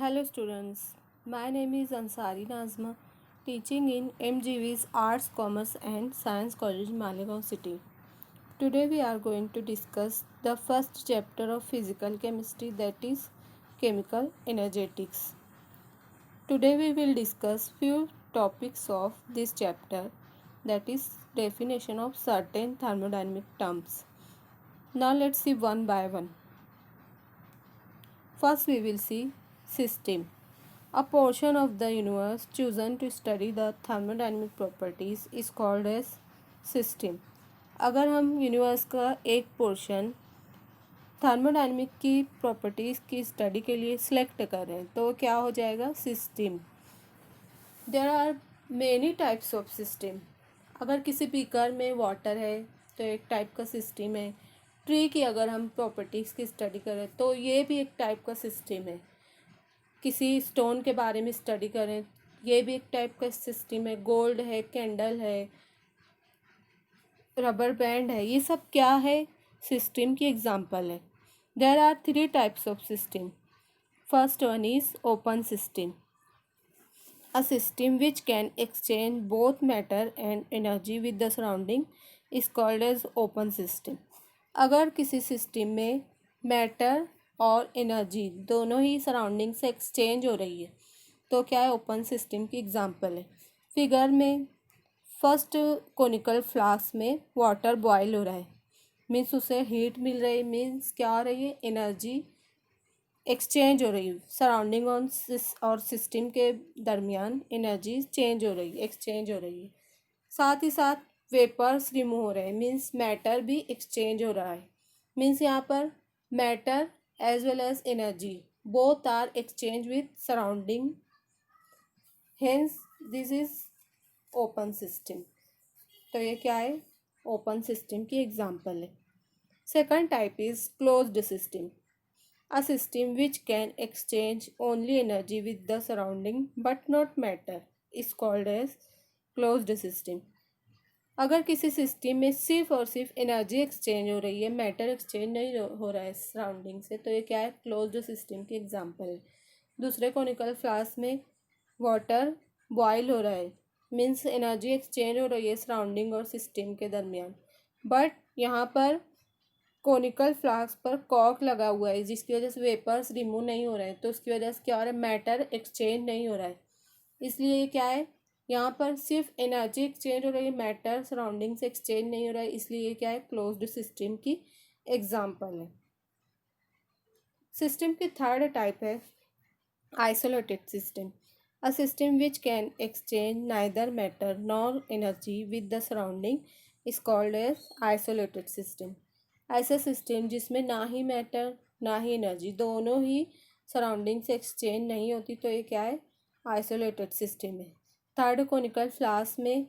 Hello students, my name is Ansari Nazma, teaching in MGV's Arts, Commerce and Science College, Malegaon City. Today we are going to discuss the first chapter of physical chemistry, that is chemical energetics. Today we will discuss few topics of this chapter, that is definition of certain thermodynamic terms. Now let's see one by one. First we will see system. A portion of the universe chosen to study the thermodynamic properties is called as system. अगर हम universe का एक portion thermodynamic की properties की study के लिए select कर रहे हैं तो क्या हो जाएगा system. There are many types of system. अगर किसी बीकर में वाटर है तो एक टाइप का सिस्टम है. ट्री की अगर हम प्रॉपर्टीज़ की स्टडी करें तो ये भी एक टाइप का सिस्टम है. किसी स्टोन के बारे में स्टडी करें ये भी एक टाइप का सिस्टम है. गोल्ड है, कैंडल है, रबर बैंड है, ये सब क्या है सिस्टम की एग्जांपल है. There are 3 types of system. First one is open system. A system which can exchange both matter and energy with the surrounding is called as open system. अगर किसी system में मैटर और energy दोनों ही surrounding से exchange हो रही है तो क्या है ओपन सिस्टम की एग्जांपल है. फिगर में फर्स्ट कोनिकल फ्लास्क में वाटर बॉयल हो रहा है, मीन्स उसे हीट मिल रही है, मीन्स क्या हो रही है एनर्जी एक्सचेंज हो रही है. सराउंडिंग और सिस्टम के दरमियान एनर्जी चेंज हो रही है, एक्सचेंज हो रही है. साथ ही साथ वेपर्स रिमूव हो रहे हैं, मीन्स मैटर भी एक्सचेंज हो रहा है. मीन्स यहाँ पर matter as well as energy both are exchanged with surrounding, hence this is open system. तो ये क्या है ओपन सिस्टम की एग्जांपल है. Second type is closed system. A system which can exchange only energy with the surrounding but not matter is called as closed system. अगर किसी system में सिर्फ और सिर्फ एनर्जी एक्सचेंज हो रही है, मैटर एक्सचेंज नहीं हो रहा है सराउंडिंग से, तो ये क्या है क्लोज्ड सिस्टम की एग्जांपल है. दूसरे कोनिकल फ्लास्क में वाटर बॉयल हो रहा है, मीन्स एनर्जी एक्सचेंज हो रही है सराउंडिंग और सिस्टम के दरमियान, बट यहाँ पर कोनिकल फ्लास्क पर कॉर्क लगा हुआ है जिसकी वजह से वेपर्स रिमूव नहीं हो रहे हैं, तो उसकी वजह से क्या हो रहा है मैटर एक्सचेंज नहीं हो रहा है. इसलिए ये क्या है यहाँ पर सिर्फ एनर्जी एक्सचेंज हो रही है, मैटर सराउंडिंग से एक्सचेंज नहीं हो रहा है, इसलिए ये क्या है क्लोज्ड सिस्टम की एग्जांपल है. सिस्टम की थर्ड टाइप है isolated system. A system which can exchange neither matter nor energy with the surrounding is called as isolated system. ऐसा सिस्टम जिसमें ना ही मैटर ना ही एनर्जी दोनों ही सराउंडिंग से एक्सचेंज नहीं होती, तो ये क्या है आइसोलेटेड सिस्टम है. थर्ड कोनिकल फ्लास्क में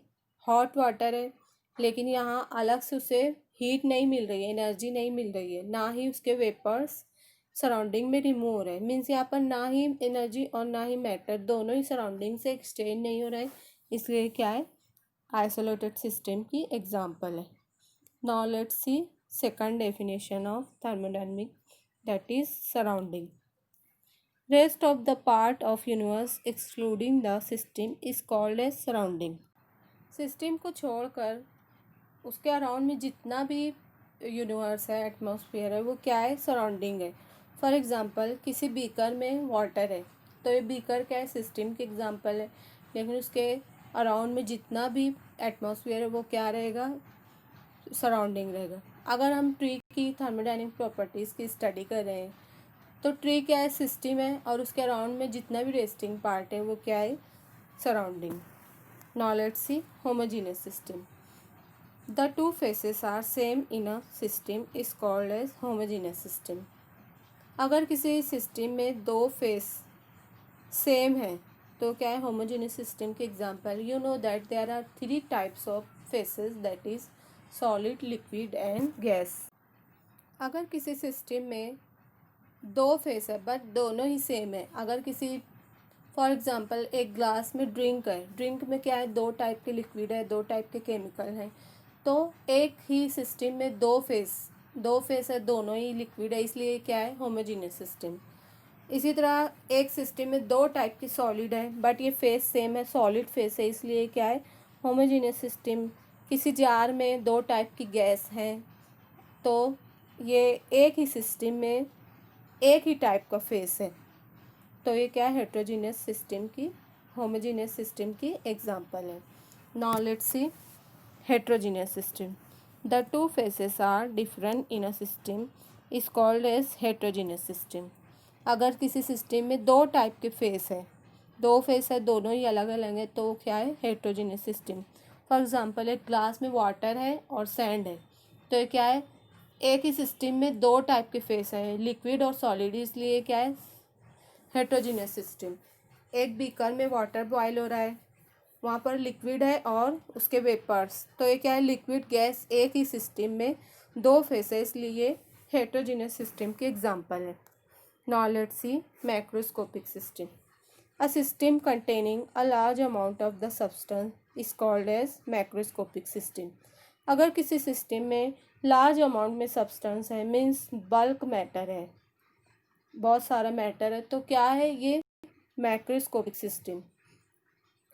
हॉट वाटर है लेकिन यहाँ अलग से उसे हीट नहीं मिल रही है, एनर्जी नहीं मिल रही है, ना ही उसके वेपर्स सराउंडिंग में रिमूव हो रहे हैं. मीन्स यहाँ पर ना ही एनर्जी और ना ही मैटर दोनों ही सराउंडिंग से एक्सचेंज नहीं हो रहे हैं, इसलिए क्या है आइसोलेटेड सिस्टम की एग्जांपल है. Now let's C second definition of thermodynamic, that is surrounding. Rest of the part of universe excluding the system is called as surrounding. System को छोड़कर उसके अराउंड में जितना भी यूनिवर्स है, एटमॉस्फेयर है, वो क्या है सराउंडिंग है. फॉर एग्जांपल किसी बीकर में वाटर है तो ये बीकर क्या है सिस्टम की एग्जांपल है, लेकिन उसके अराउंड में जितना भी एटमॉस्फेयर है वो क्या रहेगा सराउंडिंग रहेगा. अगर हम ट्री की थर्मोडायनेमिक प्रॉपर्टीज़ की स्टडी कर रहे हैं तो ट्री क्या है सिस्टम है और उसके अराउंड में जितना भी रेस्टिंग पार्ट है वो क्या है surrounding. Now let's see homogeneous system. The two phases are same in a system is called as homogeneous system. अगर किसी सिस्टम में दो फेस सेम है तो क्या है होमोजेनियस सिस्टम की example. You know that there are 3 types of phases, that is solid, liquid and gas. अगर किसी सिस्टम में दो फेस है बट दोनों ही सेम है. अगर किसी फॉर एग्जांपल एक ग्लास में ड्रिंक है, ड्रिंक में क्या है दो टाइप के लिक्विड है, दो टाइप के केमिकल हैं, तो एक ही सिस्टम में दो फेस है, दोनों ही लिक्विड है, इसलिए क्या है होमोजेनियस सिस्टम. इसी तरह एक सिस्टम में दो टाइप की सॉलिड है बट ये फेस सेम है, सॉलिड फेस है, इसलिए क्या है होमोजीनियस सिस्टम। किसी जार में दो टाइप की गैस है तो ये एक ही सिस्टम में एक ही टाइप का फेस है, तो ये क्या है हेट्रोजीनियस सिस्टम की, होमोजीनियस सिस्टम की एग्जांपल है। Now let's C heterogeneous system. The two faces are different in a system is called as heterogeneous system. अगर किसी सिस्टम में दो टाइप के फेस है, दो फेस है, दोनों ही अलग अलग है, तो क्या है हेट्रोजीनियस सिस्टम। फॉर एग्जांपल एक ग्लास में वाटर है और सैंड है, तो ये क्या है एक ही सिस्टम में दो टाइप के फेस है, लिक्विड और सॉलिड, इसलिए क्या है हेट्रोजीनियस सिस्टम। एक बीकर में वाटर बॉयल हो रहा है, वहाँ पर लिक्विड है और उसके वेपर्स, तो ये क्या है लिक्विड गैस एक ही सिस्टम में दो फेसेस, लिए हेट्रोजीनियस सिस्टम के एग्जांपल है। Now let's see macroscopic system. A system containing a large amount of the substance is called as macroscopic system. अगर किसी सिस्टम में लार्ज अमाउंट में सब्सटेंस है, मीन्स बल्क मैटर है, बहुत सारा मैटर है, तो क्या है ये मैक्रोस्कोपिक सिस्टम।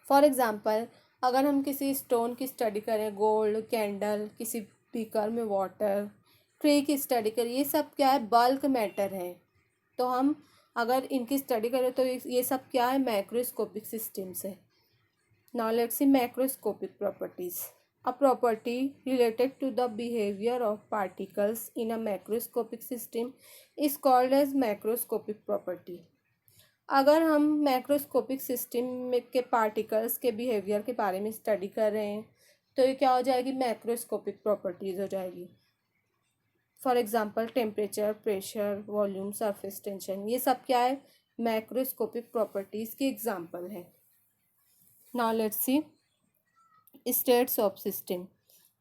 फॉर एग्ज़ाम्पल अगर हम किसी स्टोन की स्टडी करें, गोल्ड, कैंडल, किसी बीकर में वाटर, ट्री की स्टडी करें, ये सब क्या है बल्क मैटर है, तो हम अगर इनकी स्टडी करें तो ये सब क्या है मैक्रोस्कोपिक सिस्टम्स है। Now let's see macroscopic properties. A property related to the behaviour of particles in a macroscopic system is called as macroscopic property. अगर हम मैक्रोस्कोपिक सिस्टम में के पार्टिकल्स के बिहेवियर के बारे में स्टडी कर रहे हैं तो ये क्या हो जाएगी मैक्रोस्कोपिक प्रॉपर्टीज़ हो जाएगी। For example temperature, pressure, volume, surface tension, ये सब क्या है मैक्रोस्कोपिक प्रॉपर्टीज़ की एग्जांपल है। Now let's C states of system.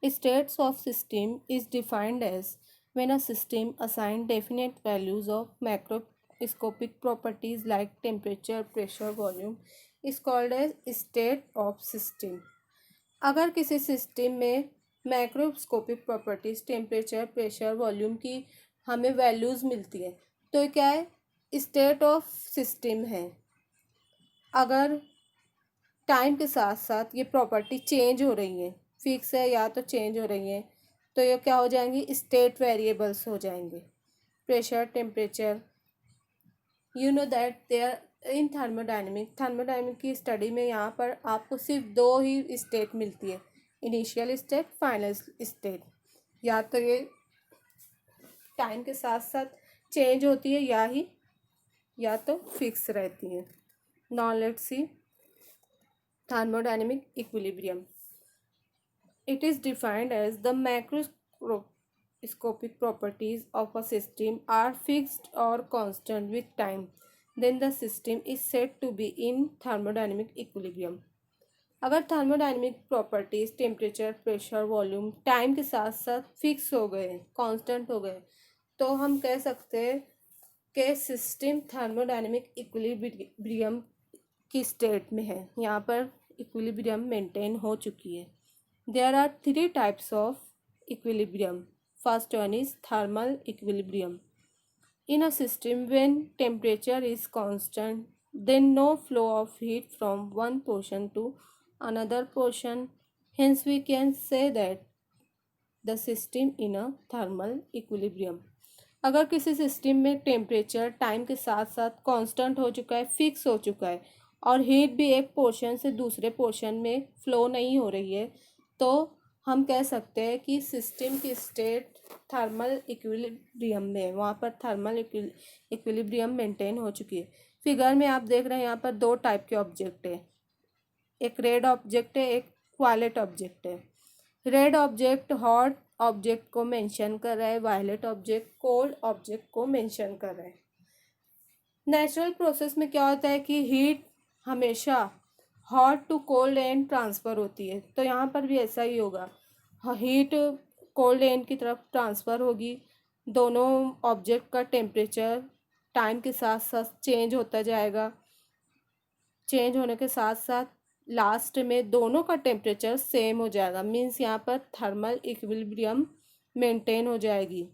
States of system is defined as when a system assigns definite values of macroscopic properties like temperature, pressure, volume is called as state of system. अगर किसी system में macroscopic properties temperature, pressure, volume की हमें values मिलती है तो ये क्या है स्टेट ऑफ सिस्टम है। अगर टाइम के साथ साथ ये प्रॉपर्टी चेंज हो रही है, फिक्स है या तो चेंज हो रही है, तो ये क्या हो जाएंगी स्टेट वेरिएबल्स हो जाएंगे। Pressure, temperature, you know that there in thermodynamic की स्टडी में यहाँ पर आपको सिर्फ दो ही स्टेट मिलती है, इनिशियल स्टेट, फाइनल स्टेट। या तो ये टाइम के साथ साथ चेंज होती है या तो फिक्स रहती है। Now let's C thermodynamic equilibrium. It is defined as the macroscopic properties of a system are fixed or constant with time. Then the system is said to be in thermodynamic equilibrium. अगर thermodynamic properties temperature, pressure, volume time के साथ साथ fix हो गए, constant हो गए, तो हम कह सकते हैं कि सिस्टम थर्मोडाइनमिक इक्विलिब्रियम की स्टेट में है, यहाँ पर इक्विलिब्रियम मेंटेन हो चुकी है। There are three types of equilibrium. First one is thermal equilibrium. In a system when temperature is constant then no flow of heat from one portion to another portion, hence we can say that the system in a thermal equilibrium. अगर किसी system में temperature time के साथ साथ constant हो चुका है, fix हो चुका है, और हीट भी एक पोर्शन से दूसरे पोर्शन में फ्लो नहीं हो रही है, तो हम कह सकते हैं कि सिस्टम की स्टेट थर्मल इक्विलिब्रियम में, वहाँ पर थर्मल इक्विलिब्रियम मेंटेन हो चुकी है। फिगर में आप देख रहे हैं यहाँ पर दो टाइप के ऑब्जेक्ट है, एक रेड ऑब्जेक्ट है, एक वायलेट ऑब्जेक्ट है। रेड ऑब्जेक्ट हॉट ऑब्जेक्ट को मेंशन कर रहा है, वायलेट ऑब्जेक्ट कोल्ड ऑब्जेक्ट को मेंशन कर रहा है। नेचुरल प्रोसेस में क्या होता है कि हीट हमेशा hot to cold and transfer होती है, तो यहाँ पर भी ऐसा ही होगा, हीट कोल्ड एंड की तरफ ट्रांसफ़र होगी। दोनों ऑब्जेक्ट का टेम्परेचर टाइम के साथ साथ चेंज होता जाएगा, चेंज होने के साथ साथ लास्ट में दोनों का टेम्परेचर सेम हो जाएगा, मीन्स यहाँ पर थर्मल इक्विलिब्रियम मेंटेन हो जाएगी।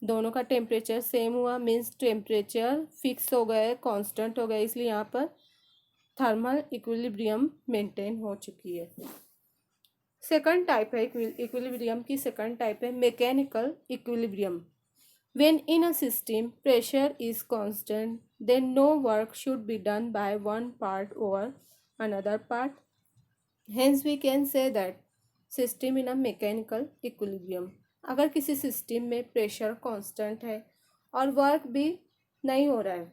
दोनों का टेम्परेचर सेम हुआ, मीन्स टेम्परेचर फिक्स हो गए, कांस्टेंट हो गए, इसलिए यहाँ पर थर्मल इक्विलिब्रियम मेंटेन हो चुकी है। सेकंड टाइप है इक्विलिब्रियम की, सेकंड टाइप है mechanical equilibrium. When in a system pressure is constant, then no work should be done by one part over another part. Hence we can say that system in a mechanical equilibrium. अगर किसी system में pressure constant है और work भी नहीं हो रहा है,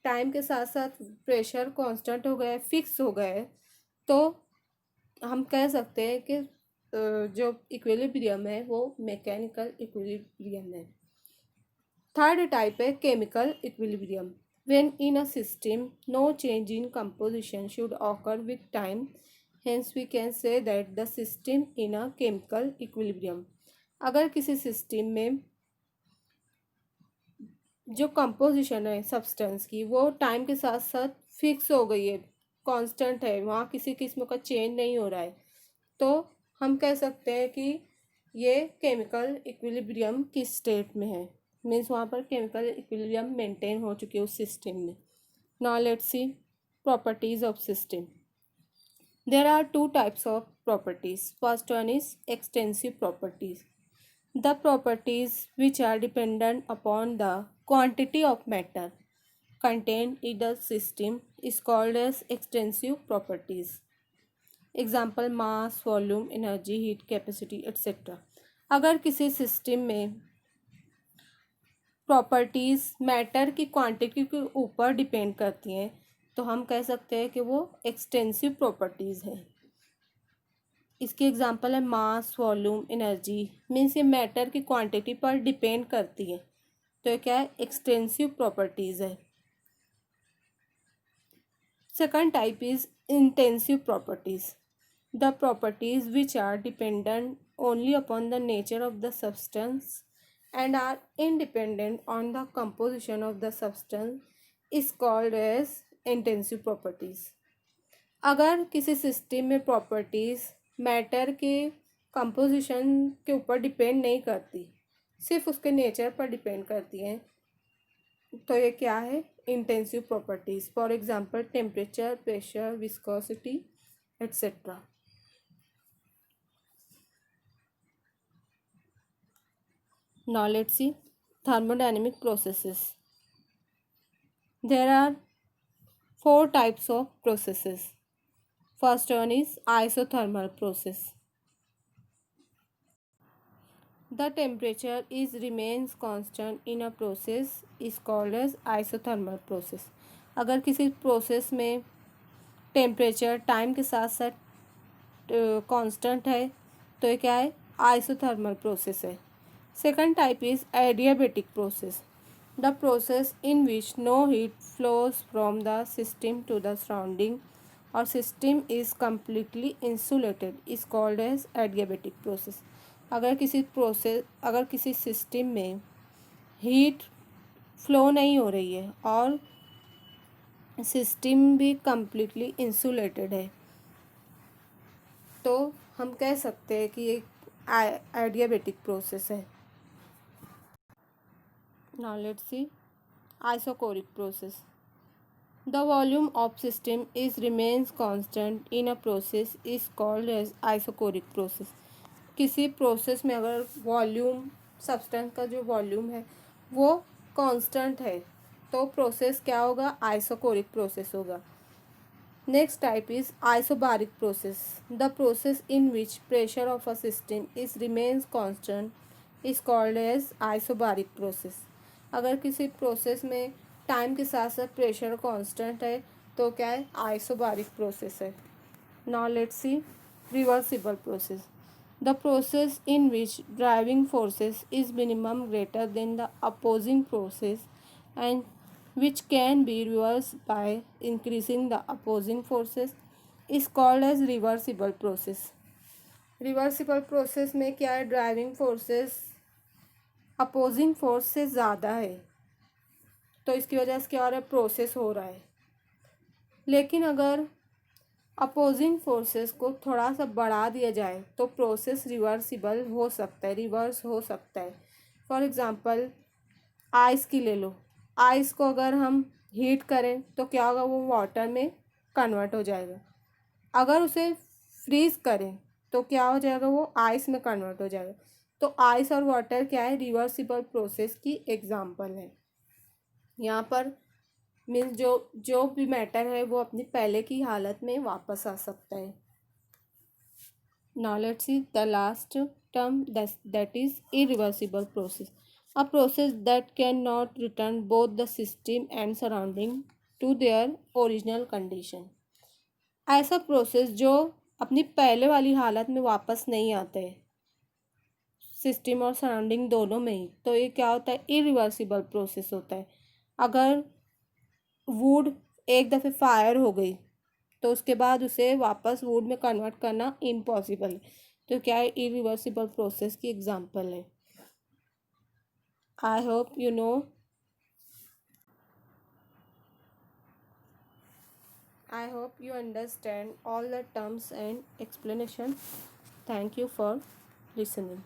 टाइम के साथ साथ प्रेशर कांस्टेंट हो गए, फिक्स हो गए, तो हम कह सकते हैं कि जो इक्विलिब्रियम है वो मैकेनिकल इक्विलिब्रियम है। थर्ड टाइप है chemical equilibrium. When in a system, no change in composition should occur with time. Hence we can say that the system in a chemical equilibrium. अगर किसी सिस्टम में जो composition है substance की वो time के साथ साथ फिक्स हो गई है, कांस्टेंट है, वहाँ किसी किस्म का चेंज नहीं हो रहा है, तो हम कह सकते हैं कि ये केमिकल इक्विलिब्रियम की स्टेट में है, मीन्स वहाँ पर केमिकल इक्विलिब्रियम मेंटेन हो चुकी है उस सिस्टम में। Now let's see properties of system. There are two types of properties. First one is extensive properties. The properties which are dependent upon the quantity of matter contained in the system is called as extensive properties. Example mass, volume, energy, heat, capacity, etc. अगर किसी system में properties matter की quantity के ऊपर depend करती हैं तो हम कह सकते हैं कि वो एक्सटेंसिव प्रॉपर्टीज़ हैं। इसकी एग्जांपल है मास, वॉल्यूम, एनर्जी, मीन्स ये मैटर की क्वांटिटी पर डिपेंड करती है, तो ये क्या है, एक्सटेंसिव प्रॉपर्टीज़ है। Second type is intensive properties. The properties which are dependent only upon the nature of the substance and are independent on the composition of the substance is called as intensive properties. अगर किसी system में properties matter के composition के ऊपर depend नहीं करती, सिर्फ उसके नेचर पर डिपेंड करती हैं, तो ये क्या है, intensive properties. For example temperature, pressure, viscosity etcetera. Now let's see thermodynamic processes. There are four types of processes. First one is isothermal process. The temperature is remains constant in a process is called as isothermal process. अगर किसी process में temperature time के साथ साथ constant है तो ये क्या है, आइसोथर्मल प्रोसेस है। Second type is adiabatic process. The process in which no heat flows from the system to the surrounding or system is completely insulated is called as adiabatic process. अगर किसी system में heat flow नहीं हो रही है और system भी completely insulated है तो हम कह सकते हैं कि ये adiabatic process है। Now let's see isochoric process. The volume of system is remains constant in a process is called as isochoric process. किसी प्रोसेस में अगर वॉल्यूम, सब्सटेंस का जो वॉल्यूम है वो कांस्टेंट है तो प्रोसेस क्या होगा, आइसोकोरिक प्रोसेस होगा। Next type is isobaric process. The process in which pressure of a system is remains constant is called as isobaric process. अगर किसी प्रोसेस में टाइम के साथ साथ प्रेशर कांस्टेंट है तो क्या है, आइसोबारिक प्रोसेस है। Now let's C reversible process. The process in which driving forces is minimum greater than the opposing process and which can be reversed by increasing the opposing forces is called as reversible process. Reversible process में क्या है, driving forces opposing force से ज़्यादा है तो इसकी वजह से क्या हो रहा है, प्रोसेस हो रहा है। लेकिन अगर अपोजिंग फोर्सेस को थोड़ा सा बढ़ा दिया जाए तो प्रोसेस रिवर्सिबल हो सकता है, रिवर्स हो सकता है। फॉर एग्ज़ाम्पल आइस की ले लो। आइस को अगर हम हीट करें तो क्या होगा, वो वाटर में कन्वर्ट हो जाएगा। अगर उसे फ्रीज़ करें तो क्या हो जाएगा, वो आइस में कन्वर्ट हो जाएगा। तो आइस और वाटर क्या है, रिवर्सिबल प्रोसेस की एग्जांपल है। यहाँ पर मीन्स जो जो भी मैटर है वो अपनी पहले की हालत में वापस आ सकता है। Now let's see the last term, that is irreversible process, a process that cannot return both the system and surrounding to their original condition। ऐसा प्रोसेस जो अपनी पहले वाली हालत में वापस नहीं आते है, सिस्टम और सराउंडिंग दोनों में ही, तो ये क्या होता है, इरिवर्सिबल प्रोसेस होता है। अगर वुड एक दफ़े फायर हो गई तो उसके बाद उसे वापस वुड में कन्वर्ट करना इम्पॉसिबल है। तो क्या है, इरिवर्सिबल प्रोसेस की एग्जांपल है। I hope you know, I hope you understand all the terms and explanation. Thank you for listening.